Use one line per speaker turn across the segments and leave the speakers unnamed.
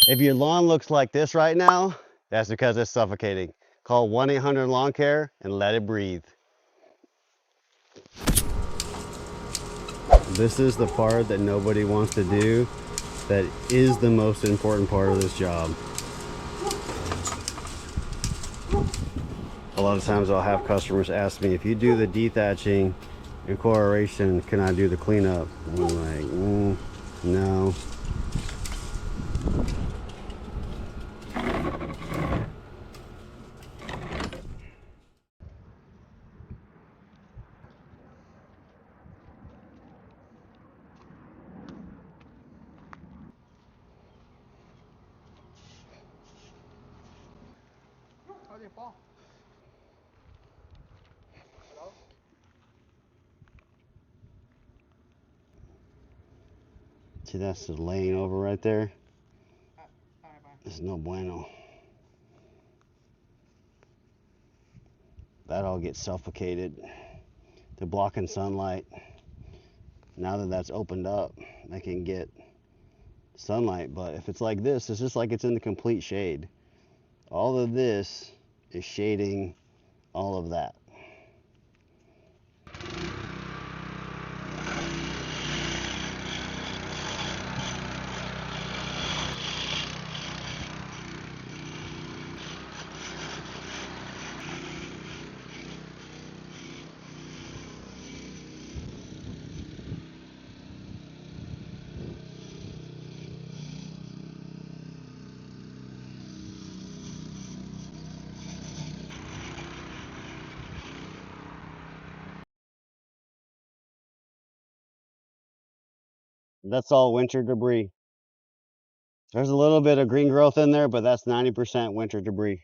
If your lawn looks like this right now, that's because it's suffocating. Call 1-800-Lawn-Care and let it breathe. This is the part that nobody wants to do, that is the most important part of this job. A lot of times I'll have customers ask me, if you do the dethatching and coloration, can I do the cleanup? And I'm like, no. See, that's just laying over right there. It's no bueno. That all gets suffocated. They're blocking sunlight. Now that that's opened up, I can get sunlight. But if it's like this, it's just like it's in the complete shade. All of this is shading all of that. That's all winter debris. There's a little bit of green growth in there, but that's 90% winter debris.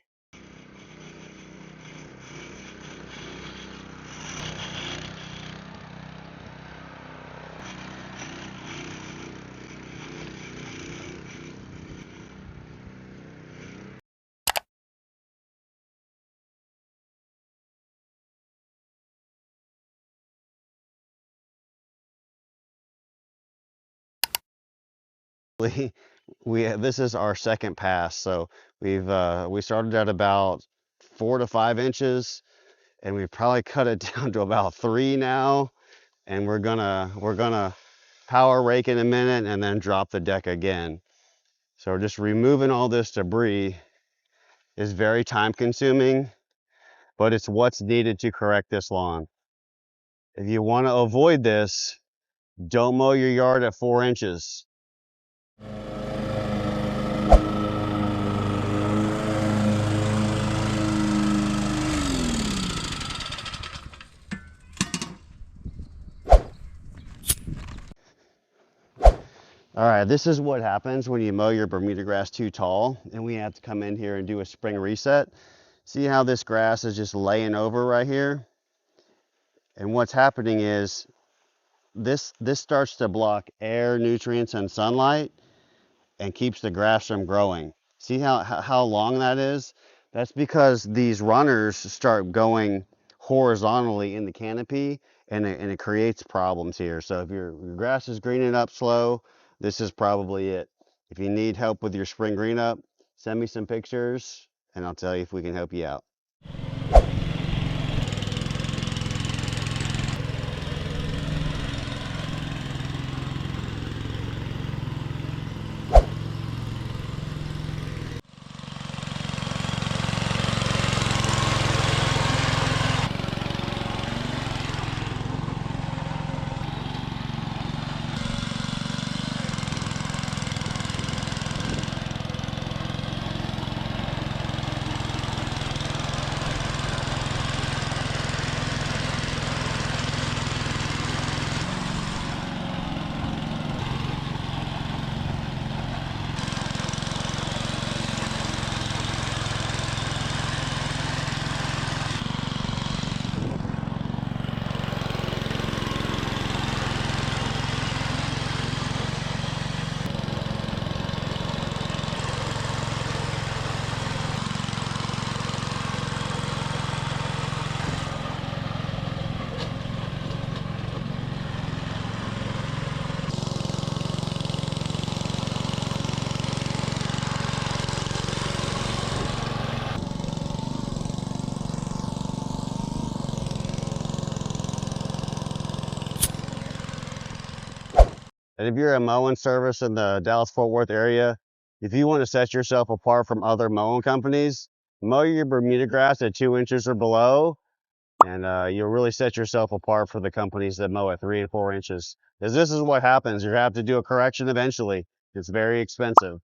This is our second pass, so we started at about 4 to 5 inches, and we've probably cut it down to about 3 now, and we're gonna power rake in a minute and then drop the deck again. So just removing all this debris is very time consuming, but it's what's needed to correct this lawn. If you want to avoid this, don't mow your yard at 4 inches. All right, this is what happens when you mow your Bermuda grass too tall and we have to come in here and do a spring reset. See how this grass is just laying over right here? And what's happening is this starts to block air, nutrients, and sunlight and keeps the grass from growing. See how long that is? That's because these runners start going horizontally in the canopy, and it creates problems here. So if your grass is greening up slow, this is probably it. If you need help with your spring green up, send me some pictures and I'll tell you if we can help you out. And if you're a mowing service in the Dallas-Fort Worth area, if you want to set yourself apart from other mowing companies, mow your Bermuda grass at 2 inches or below, and you'll really set yourself apart for the companies that mow at 3 and 4 inches. Because this is what happens. You have to do a correction eventually. It's very expensive.